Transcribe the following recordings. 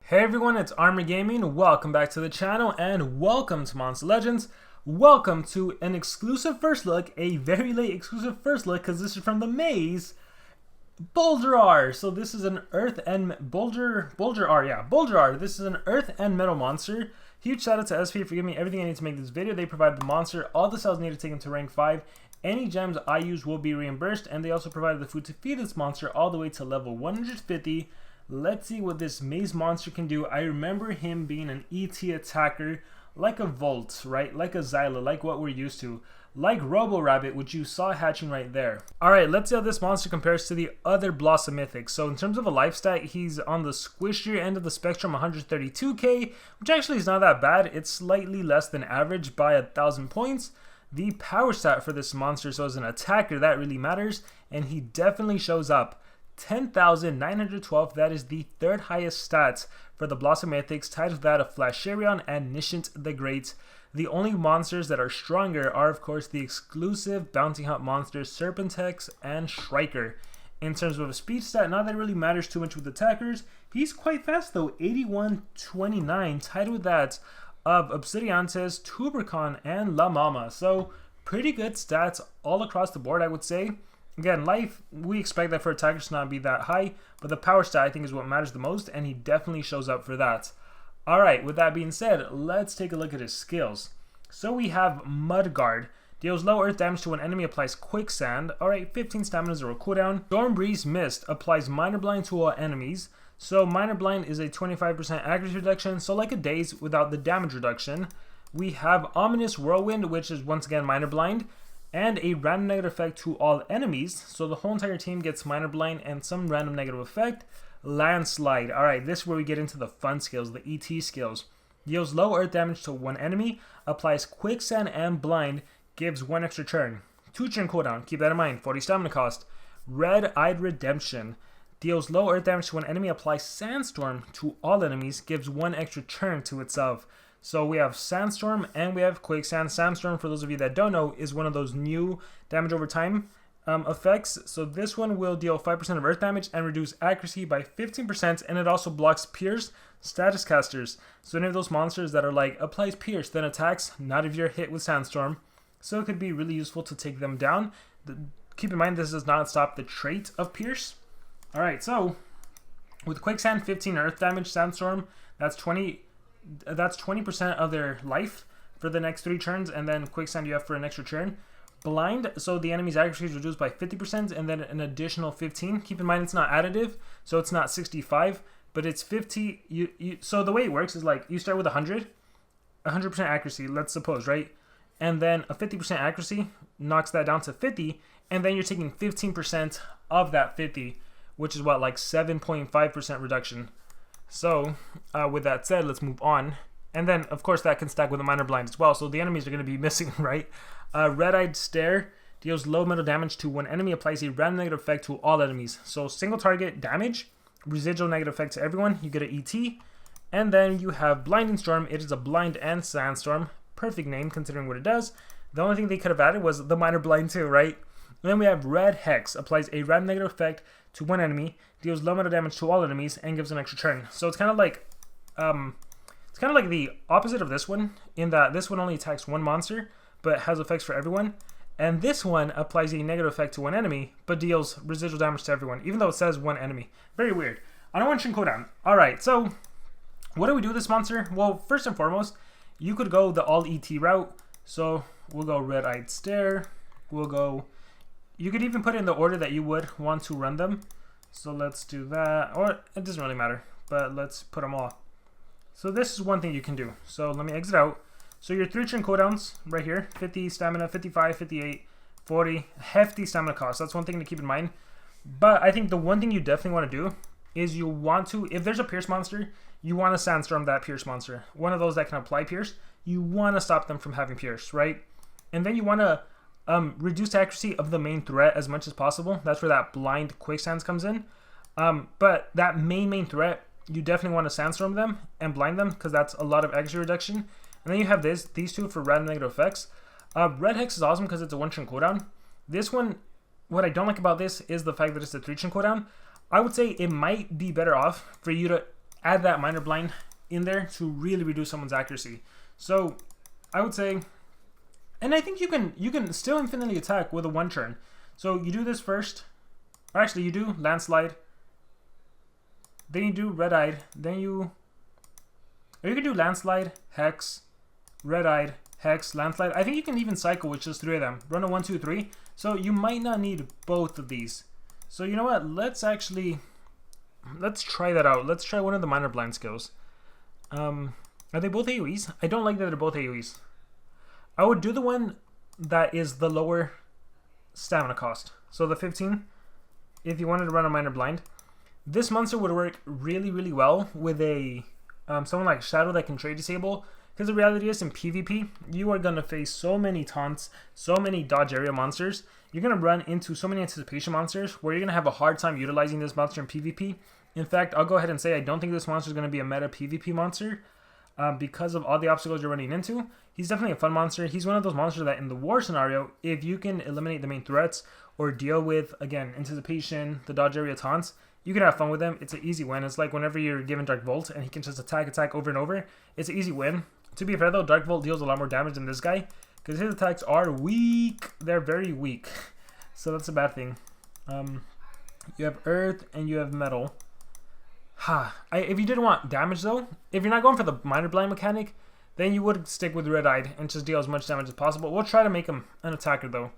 Hey everyone, it's Armor Gaming. Welcome back to the channel and welcome to Monster Legends. Welcome to an exclusive first look, a very late exclusive first look because this is from the maze, Boulderar. So this is an earth and Boulderar. This is an earth and metal monster. Huge shout out to SP for giving me everything I need to make this video. They provided the monster, all the cells needed to take him to rank 5. Any gems I use will be reimbursed, and they also provided the food to feed this monster all the way to level 150. Let's see what this maze monster can do. I remember him being an ET attacker, like a Volt, right? Like a Xyla, like what we're used to. Like Robo Rabbit, which you saw hatching right there. Alright, let's see how this monster compares to the other Blossom Mythics. So in terms of a life stat, he's on the squishier end of the spectrum, 132k, which actually is not that bad. It's slightly less than average by 1,000 points. The power stat for this monster, so as an attacker, that really matters, and he definitely shows up. 10,912, that is the third highest stats for the Blossom Mythics, tied with that of Flasherion and Nishant the Great. The only monsters that are stronger are of course the exclusive bounty hunt monsters Serpentex and Shrieker. In terms of a speed stat, not that it really matters too much with attackers. He's quite fast though, 8129, tied with that of Obsidiantes, Tuberkhan, and La Mama. So pretty good stats all across the board, I would say. Again, life, we expect that for attackers to not be that high, but the power stat I think is what matters the most, and he definitely shows up for that. Alright, with that being said, let's take a look at his skills. So we have Mudguard. Deals low earth damage to when enemy applies quicksand. Alright, 15 stamina, 0 cooldown. Storm Breeze Mist applies minor blind to all enemies. So minor blind is a 25% accuracy reduction, so like a daze without the damage reduction. We have Ominous Whirlwind, which is once again minor blind, and a random negative effect to all enemies, so the whole entire team gets minor blind and some random negative effect. Landslide. Alright, this is where we get into the fun skills, the ET skills. Deals low earth damage to one enemy, applies quicksand and blind, gives 1 extra turn. 2 turn cooldown, keep that in mind, 40 stamina cost. Red-Eyed Redemption. Deals low earth damage to one enemy, applies sandstorm to all enemies, gives 1 extra turn to itself. So we have Sandstorm and we have Quicksand. Sandstorm, for those of you that don't know, is one of those new damage over time effects. So this one will deal 5% of earth damage and reduce accuracy by 15%, and it also blocks Pierce status casters. So any of those monsters that are like, applies Pierce, then attacks, not if you're hit with Sandstorm. So it could be really useful to take them down. Keep in mind this does not stop the trait of Pierce. Alright, so with Quicksand, 15 earth damage, Sandstorm, that's 20% of their life for the next 3 turns, and then Quicksand you have for an extra turn. Blind, so the enemy's accuracy is reduced by 50% and then an additional 15. Keep in mind it's not additive, so it's not 65, but it's 50. So the way it works is like you start with 100% accuracy, let's suppose, right? And then a 50% accuracy knocks that down to 50, and then you're taking 15% of that 50, which is what, like 7.5% reduction. So, with that said, let's move on. And then, of course, that can stack with a minor blind as well. So the enemies are going to be missing, right? Red-Eyed Stare deals low metal damage to when enemy applies a random negative effect to all enemies. So single target damage, residual negative effect to everyone. You get an ET. And then you have Blinding Storm. It is a blind and sandstorm. Perfect name considering what it does. The only thing they could have added was the minor blind too, right? And then we have Red Hex. Applies a random negative effect to one enemy, deals low metal damage to all enemies, and gives an extra turn. So it's kind of like the opposite of this one, in that this one only attacks one monster, but has effects for everyone. And this one applies a negative effect to one enemy, but deals residual damage to everyone, even though it says one enemy. Very weird. I don't want to cooldown. Alright, so what do we do with this monster? Well, first and foremost, you could go the all ET route. So we'll go Red-Eyed Stare. You could even put it in the order that you would want to run them. So let's do that. Or it doesn't really matter, but let's put them all. So this is one thing you can do. So let me exit out. So your 3 turn cooldowns right here, 50 stamina, 55, 58, 40, hefty stamina cost. That's one thing to keep in mind. But I think the one thing you definitely want to do is you want to, if there's a Pierce monster, you want to sandstorm that Pierce monster. One of those that can apply Pierce. You want to stop them from having Pierce, right? And then you want to reduce accuracy of the main threat as much as possible. That's where that blind quicksand comes in. But that main threat, you definitely want to sandstorm them and blind them because that's a lot of accuracy reduction. And then you have these two for random negative effects. Red Hex is awesome because it's a 1 turn cooldown. This one, what I don't like about this is the fact that it's a 3 turn cooldown. I would say it might be better off for you to add that minor blind in there to really reduce someone's accuracy. So I would say, and I think you can still infinitely attack with a 1 turn. So you do this first, or actually you do landslide, then you do red-eyed, then you, or you can do landslide, hex, red-eyed, hex, landslide. I think you can even cycle with just 3 of them. Run a 1, 2, 3. So you might not need both of these. So you know what? Let's try that out. Let's try one of the minor blind skills. Are they both AoEs? I don't like that they're both AoEs. I would do the one that is the lower stamina cost. So the 15, if you wanted to run a minor blind. This monster would work really, really well with a someone like Shadow that can trade disable. Because the reality is, in PvP, you are going to face so many taunts, so many dodge area monsters. You're going to run into so many anticipation monsters where you're going to have a hard time utilizing this monster in PvP. In fact, I'll go ahead and say I don't think this monster is going to be a meta PvP monster because of all the obstacles you're running into. He's definitely a fun monster. He's one of those monsters that in the war scenario, if you can eliminate the main threats or deal with, again, anticipation, the dodge area taunts, you can have fun with them. It's an easy win. It's like whenever you're given Dark Volt and he can just attack over and over. It's an easy win. To be fair though, Dark Volt deals a lot more damage than this guy because his attacks are weak. They're very weak. So that's a bad thing. You have Earth and you have Metal. If you didn't want damage though, if you're not going for the minor blind mechanic, then you would stick with Red-Eyed and just deal as much damage as possible. We'll try to make him an attacker though.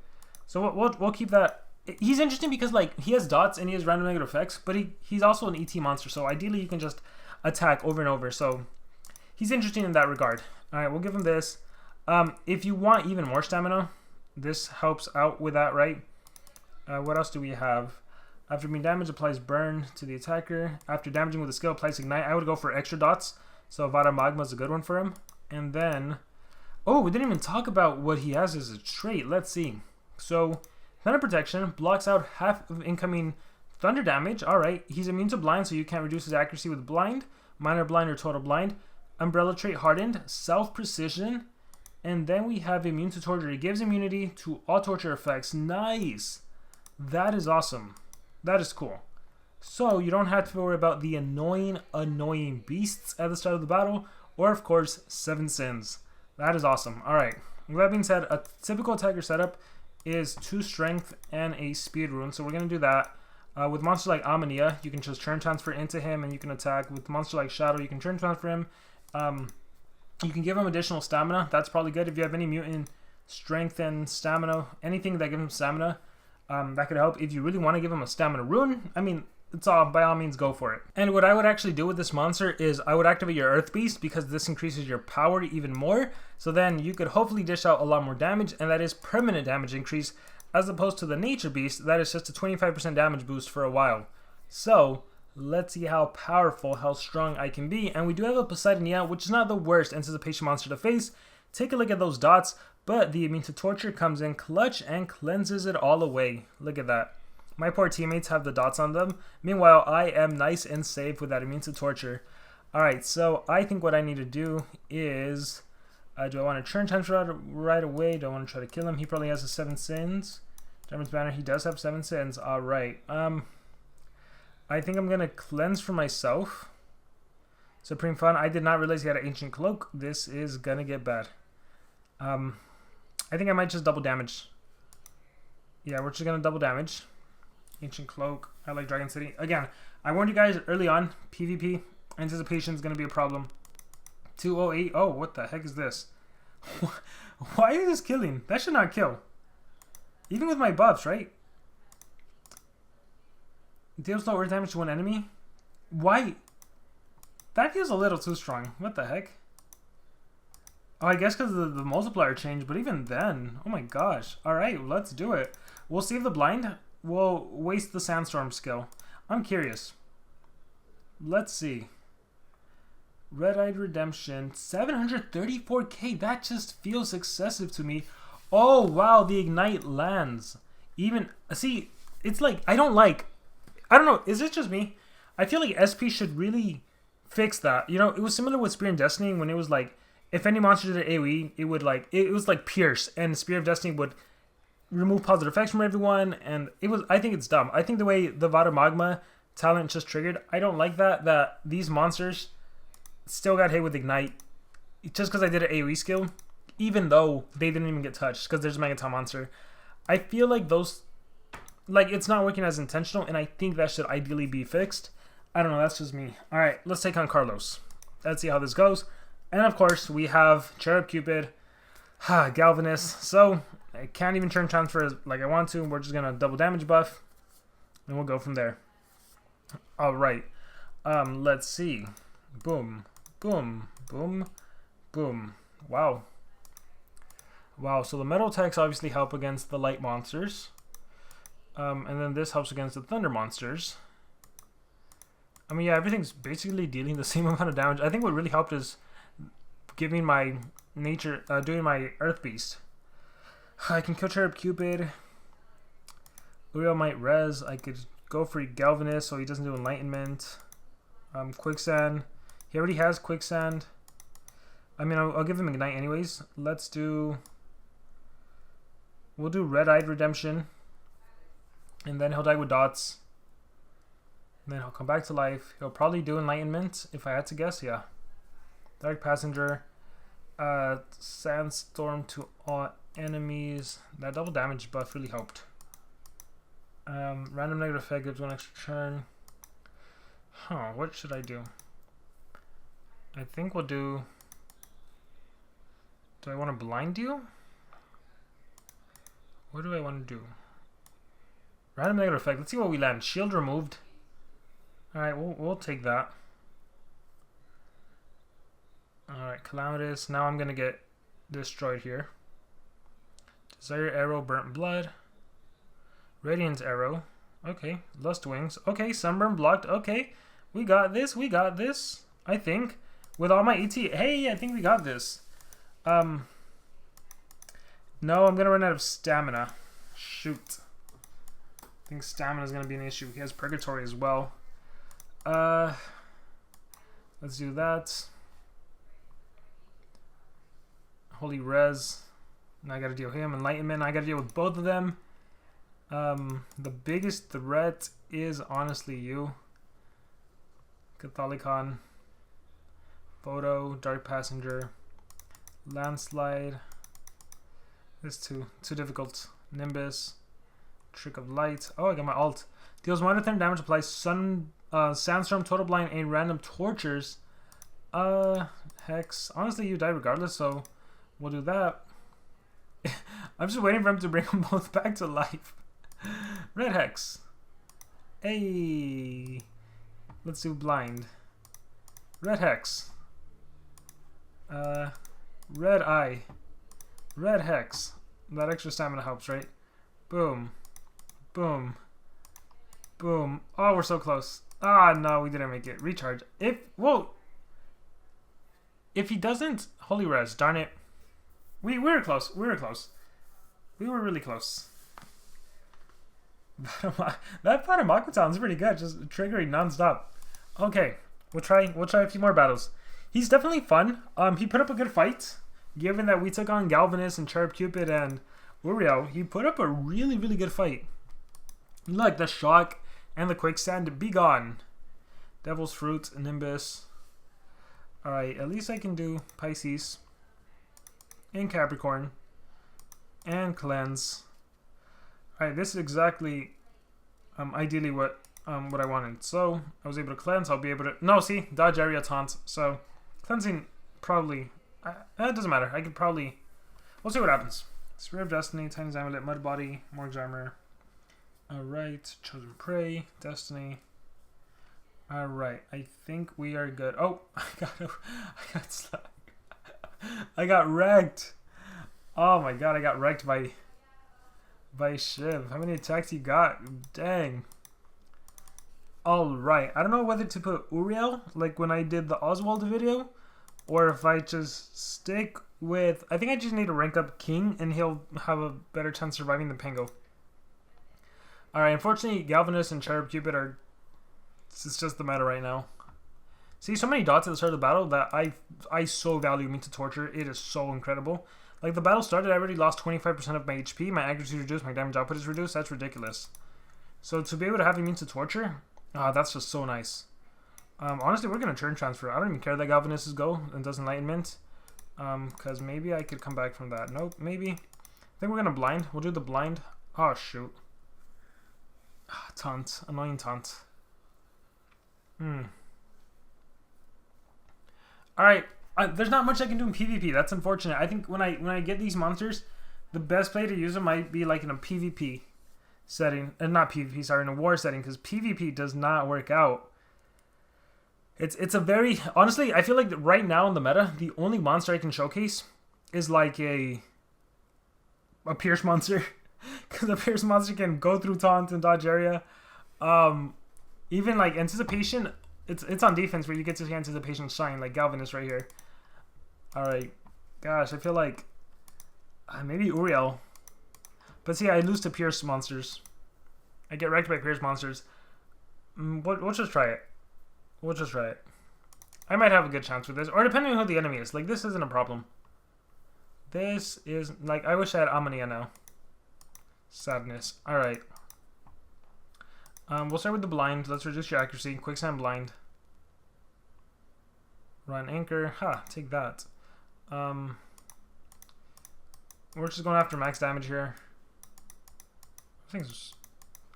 So we'll keep that. He's interesting because like he has dots and he has random negative effects, but he's also an ET monster. So ideally you can just attack over and over. So he's interesting in that regard. All right, we'll give him this. If you want even more stamina, this helps out with that, right? What else do we have? After being damaged, applies burn to the attacker. After damaging with a skill, applies ignite. I would go for extra dots. So Vada Magma is a good one for him. And then, oh, we didn't even talk about what he has as a trait. Let's see. So Thunder Protection blocks out half of incoming thunder damage. All right, he's immune to blind, so you can't reduce his accuracy with blind, minor blind, or total blind. Umbrella trait hardened, self precision, and then we have immune to torture. It gives immunity to all torture effects. Nice. That is awesome. That is cool. So you don't have to worry about the annoying beasts at the start of the battle, or of course 7 sins. That is awesome. All right. With that being said, a typical attacker setup is 2 strength and a speed rune. So we're gonna do that. With monsters like Amania, you can just turn transfer into him and you can attack. With monsters like Shadow, you can turn transfer him. You can give him additional stamina. That's probably good if you have any mutant strength and stamina, anything that gives him stamina. That could help. If you really want to give him a stamina rune, I mean, it's all, by all means, go for it. And what I would actually do with this monster is I would activate your Earth Beast because this increases your power even more. So then you could hopefully dish out a lot more damage, and that is permanent damage increase, as opposed to the Nature Beast, that is just a 25% damage boost for a while. So let's see how powerful, how strong I can be. And we do have a Poseidonia, which is not the worst anticipation monster to face. Take a look at those dots, but the immune to torture comes in clutch and cleanses it all away. Look at that. My poor teammates have the dots on them. Meanwhile, I am nice and safe with that immune to torture. Alright, so I think what I need to do is, do I want to turn transfer right away? Do I want to try to kill him? He probably has a 7 sins. Demon's Banner, he does have 7 sins. Alright, I think I'm going to cleanse for myself. Supreme Fun, I did not realize he had an Ancient Cloak. This is going to get bad. I think I might just double damage. Yeah, we're just going to double damage. Ancient Cloak. I like Dragon City. Again, I warned you guys early on, PvP, anticipation is going to be a problem. 208. Oh, what the heck is this? Why is this killing? That should not kill. Even with my buffs, right? Deals lower damage to one enemy. Why? That feels a little too strong. What the heck? Oh, I guess because the multiplier changed, but even then, oh my gosh. Alright, let's do it. We'll save the blind. We'll waste the Sandstorm skill. I'm curious. Let's see. Red-Eyed Redemption. 734k. That just feels excessive to me. Oh, wow. The Ignite lands. Even, see, it's like, I don't know. Is it just me? I feel like SP should really fix that. You know, it was similar with Spear of Destiny when it was like, if any monster did AoE, it would like, it was like Pierce, and Spear of Destiny would remove positive effects from everyone, and it was, I think it's dumb. I think the way the Vada Magma talent just triggered. I don't like that these monsters still got hit with Ignite just because I did an AoE skill, even though they didn't even get touched because there's a Megaton monster. I feel like those, like, it's not working as intentional, and I think that should ideally be fixed. I don't know, that's just me. Alright, let's take on Carlos. Let's see how this goes. And of course, we have Cherub Cupid, Galvanus. So, I can't even turn transfer like I want to. We're just going to double damage buff, and we'll go from there. Alright, let's see. Boom, boom, boom, boom. Wow. Wow, so the metal attacks obviously help against the light monsters. And then this helps against the thunder monsters. I mean, yeah, everything's basically dealing the same amount of damage. I think what really helped is giving my nature, doing my Earth Beast. I can kill Cherub Cupid. Uriel might res. I could go for Galvanus so he doesn't do Enlightenment. Quicksand. He already has Quicksand. I mean, I'll give him Ignite anyways. Let's do... We'll do Red-Eyed Redemption. And then he'll die with dots. And then he'll come back to life. He'll probably do Enlightenment, if I had to guess, yeah. Dark Passenger. Sandstorm to all enemies. That double damage buff really helped. Random negative effect gives 1 extra turn. Huh, what should I do? I think we'll do... Do I want to blind you? What do I want to do? Random negative effect. Let's see what we land. Shield removed. Alright, we'll take that. Alright, Calamitous. Now I'm going to get destroyed here. Desire Arrow, Burnt Blood. Radiance Arrow. Okay, Lust Wings. Okay, Sunburn blocked. Okay, we got this. We got this. I think. With all my ET. Hey, I think we got this. No, I'm going to run out of stamina. Shoot. I think stamina is going to be an issue. He has Purgatory as well. Let's do that. Holy Res. Now I got to deal with him. Enlightenment. I got to deal with both of them. The biggest threat is honestly you. Catholicon. Photo. Dark Passenger. Landslide. This too difficult. Nimbus. Trick of Light. Oh, I got my alt. Deals 1 damage. Applies Sandstorm, Total Blind, and random tortures. Hex. Honestly, you die regardless, so we'll do that. I'm just waiting for him to bring them both back to life. Red Hex. Hey. Let's do Blind. Red Hex. Red Eye. Red Hex. That extra stamina helps, right? Boom. Boom. Boom. Oh, we're so close. Ah, no, we didn't make it. Recharge. Whoa. If he doesn't, Holy Res, darn it. We were close. We were close. We were really close. That Panamakutan is pretty good, just triggering non-stop. Okay, we'll try a few more battles. He's definitely fun. He put up a good fight. Given that we took on Galvanus and Cherub Cupid and Uriel, he put up a really, really good fight. Look, the shock and the quicksand, be gone. Devil's Fruit, Nimbus. Alright, at least I can do Pisces and Capricorn and Cleanse. Alright, this is exactly ideally what I wanted. So I was able to cleanse. I'll be able to see, dodge area taunt. So cleansing probably it doesn't matter. I could probably, we'll see what happens. Spear of Destiny, Titan's Amulet, Mud Body, Morg's Armor. Alright, Chosen Prey, Destiny. Alright, I think we are good. Oh, I got slapped. I got wrecked. Oh my god, I got wrecked by Shiv. How many attacks you got? Dang. Alright, I don't know whether to put Uriel, like when I did the Oswald video, or if I just stick with... I think I just need to rank up King, and he'll have a better chance surviving than Pango. Alright, unfortunately, Galvanus and Cherub Cupid are... It's just the meta right now. See, so many dots at the start of the battle that I so value Immune to Torture. It is so incredible. Like, the battle started, I already lost 25% of my HP, my accuracy is reduced, my damage output is reduced. That's ridiculous. So to be able to have Immune to Torture Ah, that's just so nice. Honestly, we're gonna turn transfer. I don't even care that Galvanisses go and does Enlightenment. Because maybe I could come back from that. Nope, maybe. I think we're gonna blind. We'll do the blind. Oh, shoot. Taunt. Annoying taunt. Alright. There's not much I can do in PvP. That's unfortunate. I think when I get these monsters, the best play to use them might be like in a PvP setting. Not PvP, sorry, in a war setting. Because PvP does not work out. It's a very... Honestly, I feel like right now in the meta, the only monster I can showcase is like a Pierce monster. Because a Pierce monster can go through taunt and dodge area. Even like Anticipation, it's on defense where you get to see Anticipation shine, like Galvanist right here. Alright. Gosh, I feel like... maybe Uriel. But see, I lose to Pierce monsters. I get wrecked by Pierce monsters. We'll just try it. We'll just try it. I might have a good chance with this. Or depending on who the enemy is. Like, this isn't a problem. This is... Like, I wish I had Amania now. Sadness. Alright. We'll start with the blind. Let's reduce your accuracy. Quicksand blind. Run anchor. Ha, take that. We're just going after max damage here.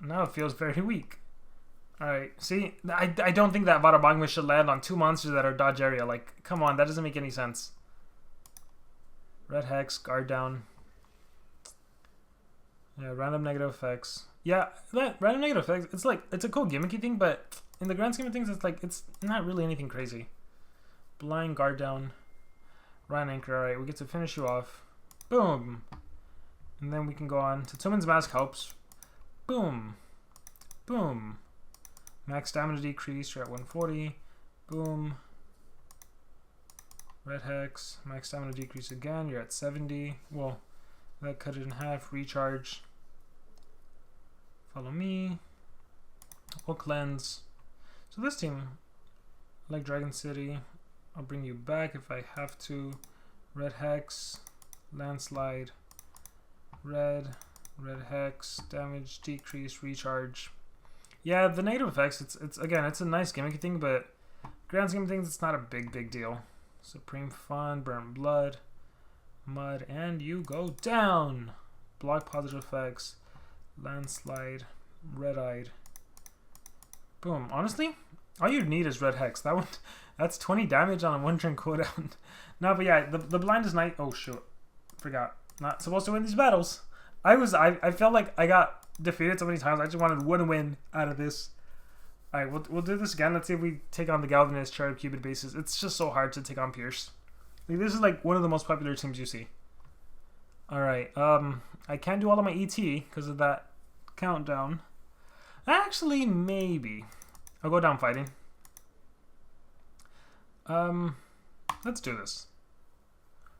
Now it feels very weak. Alright, see, I don't think that Vadabagma should land on two monsters that are dodge area. Like, come on, that doesn't make any sense. Red Hex, guard down. Yeah, random negative effects. Yeah, that random negative effects, it's like, it's a cool gimmicky thing, but in the grand scheme of things, it's like, it's not really anything crazy. Blind, guard down. Ryan anchor, alright, we get to finish you off. Boom. And then we can go on to Tumen's Mask helps. Boom. Boom. Max damage decrease, you're at 140. Boom. Red Hex. Max damage decrease again, you're at 70. Well, that cut it in half. Recharge. Follow me. We'll cleanse. So this team, like Dragon City, I'll bring you back if I have to. Red Hex. Landslide. Red Hex. Damage decrease. Recharge. Yeah, the negative effects, it's again, it's a nice gimmicky thing, but grand scheme of things, it's not a big deal. Supreme Fun, Burn Blood, Mud, and you go down. Block positive effects, Landslide, Red-Eyed. Boom. Honestly, all you need is Red Hex. That's 20 damage on a one turn cooldown. No, but yeah, the blind is nice. Oh shoot, forgot. Not supposed to win these battles. I felt like I got defeated so many times. I just wanted one win out of this. Alright, we'll do this again. Let's see if we take on the Galvanist, Cherub, Cupid bases. It's just so hard to take on Pierce. Like, this is like one of the most popular teams you see. Alright, I can't do all of my ET because of that countdown. Actually, maybe. I'll go down fighting. Let's do this.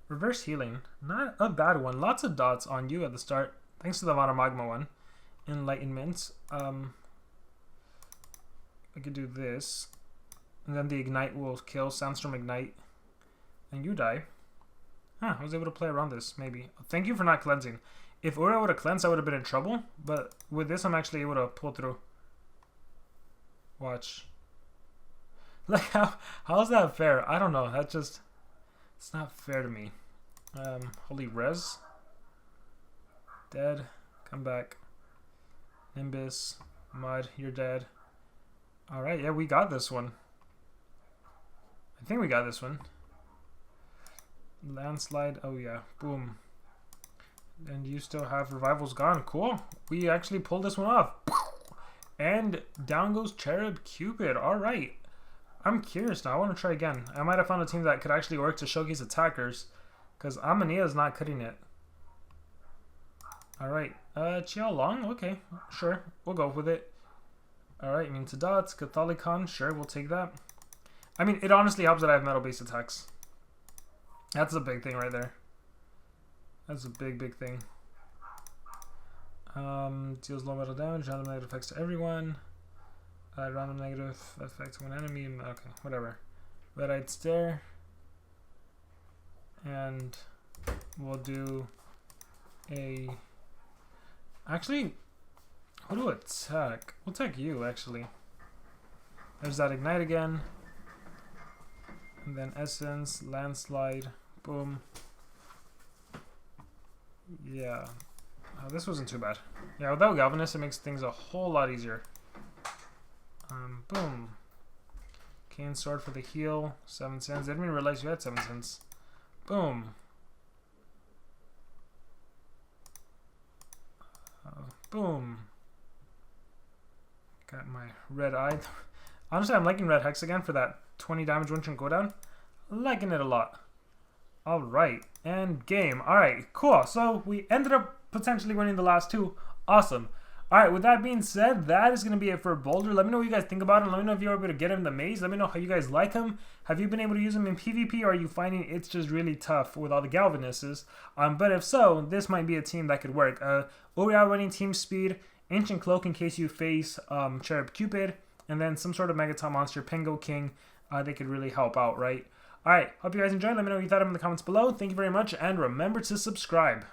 Reverse healing. Not a bad one. Lots of dots on you at the start. Thanks to the Vada Magma one. Enlightenment. I could do this. And then the Ignite will kill. Sandstorm Ignite. And you die. Huh, I was able to play around this, maybe. Thank you for not cleansing. If Ura would have cleansed, I would have been in trouble. But with this, I'm actually able to pull through. Watch. Like, how's that fair? I don't know. That just... It's not fair to me. Holy Res. Dead. Come back. Nimbus. Mud. You're dead. Alright, yeah, we got this one. I think we got this one. Landslide. Oh, yeah. Boom. And you still have Revival's gone. Cool. We actually pulled this one off. And down goes Cherub Cupid. Alright. I'm curious now. I want to try again. I might have found a team that could actually work to showcase attackers. Because Amania is not cutting it. Alright. Chiao Long? Okay. Sure. We'll go with it. Alright. Mean to dots. Catholicon. Sure. We'll take that. I mean, it honestly helps that I have metal-based attacks. That's a big thing right there. That's a big thing. Deals low metal damage. Random negative effects to everyone. Random negative effect to one enemy. Okay, whatever. Red-eyed stare. And we'll do a... Actually, who do attack? We'll attack you, actually. There's that Ignite again. And then Essence, Landslide, boom. Yeah. Oh, this wasn't too bad. Yeah, without Galvanist, it makes things a whole lot easier. Boom. Cane Sword for the heal, 7 cents. I didn't even realize you had 7 cents. Boom. Boom. Got my red eye. Honestly, I'm liking Red Hex again for that 20 damage one shouldn't go down. Liking it a lot. Alright, and game. Alright, cool. So we ended up potentially winning the last two. Awesome. Alright, with that being said, that is going to be it for Boulder. Let me know what you guys think about him. Let me know if you're able to get him in the maze. Let me know how you guys like him. Have you been able to use him in PvP, or are you finding it's just really tough with all the Galvanists? But if so, this might be a team that could work. We are running Team Speed, Ancient Cloak in case you face Cherub Cupid, and then some sort of Megaton monster, Pingo King. They could really help out, right? Alright, hope you guys enjoyed. Let me know what you thought of them in the comments below. Thank you very much, and remember to subscribe.